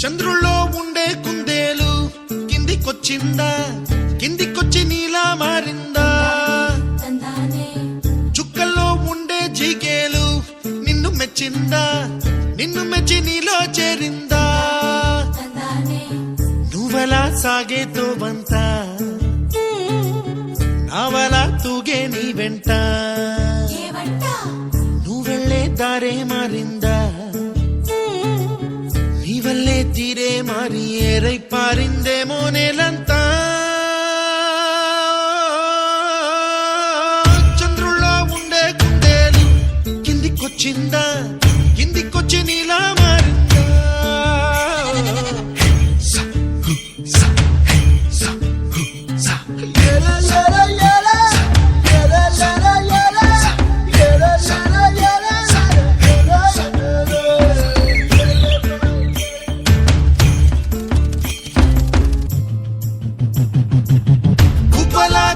చంద్రుల్లో ఉండే కుందేలు కిందికొచ్చిందా, కిందికొచ్చి నీలా మారిందా? చుక్కల్లో ఉండే జీకేలు నిన్ను మెచ్చిందా, నిన్ను మెచ్చి నీలో చేరిందా? నువ్వలా సాగేతో వంత, నావలా తూగే నీ వెంట, నువ్వెళ్ళే దారే మారిందా, నీ వల్లే తీరే మారి ఏరై పారిందేమో నేలంతా. చంద్రుల్లో ఉండే కుందేలు కిందికొచ్చిందా, కిందికొచ్చి నీలా మారిందా?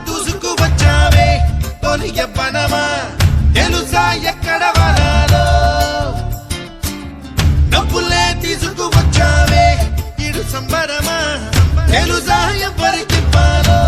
దూసుకు వచ్చావే తొలి యవ్వనమా, తెలుసా ఎక్కడ వనాలో? డబ్బులే తీసుకు వచ్చావే ఇడు సంబరమా, తెలుసా ఎవరికి పాలో?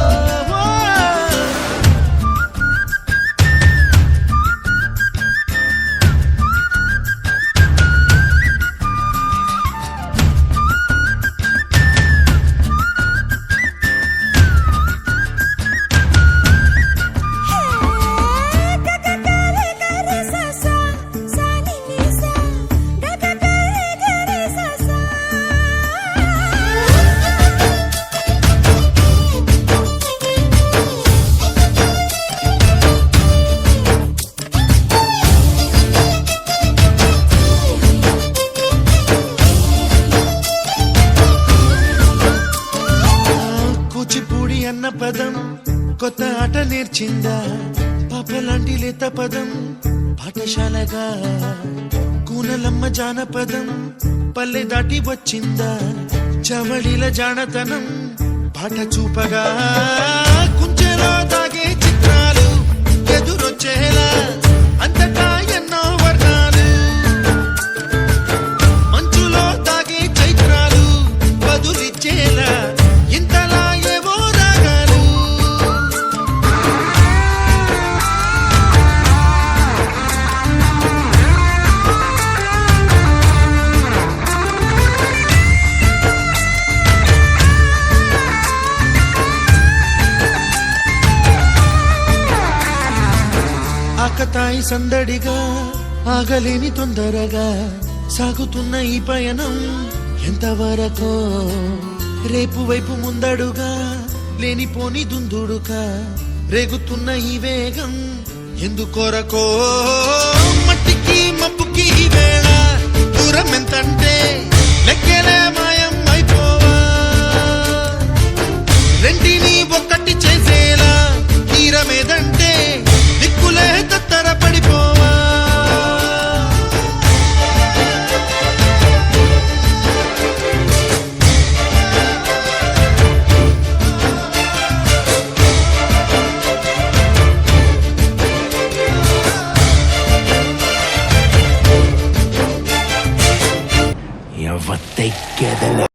కూచిపూడి అన్న పదం కొత్త ఆట నేర్చిందా, పాపలాంటి లేత పదం పాఠశాలగా? కూనలమ్మ జానపదం పల్లె దాటి వచ్చిందా, చవళిల జానతనం పాట చూపగా? కుంచెలో దాగే చిత్రాలు ఎదురొచ్చేలా అంతటా ఎన్నో వర్ణాలు, మంచులో దాగే చైత్రాలు బదులిచ్చేలా ఇంతలా ఏవో రాగాలు. ఆకతాయి సందడిగా ఆగలేని తొందరగా సాగుతున్న ఈ పయనం ఎంతవరకో? రేపు వైపు ముందడుగా లేనిపోని దుందుడుగా రేగుతున్న ఈ వేగం ఎందుకొరకో? మట్టికి మప్పుకి ఈ వేళ దూరం ఎంతంటే లెక్కలే మాయం అయిపోవా? రెంటిని ఒక్కటి చేసేలా తీరమేదంటే దిక్కులే తత్తర పడిపోవా? What they get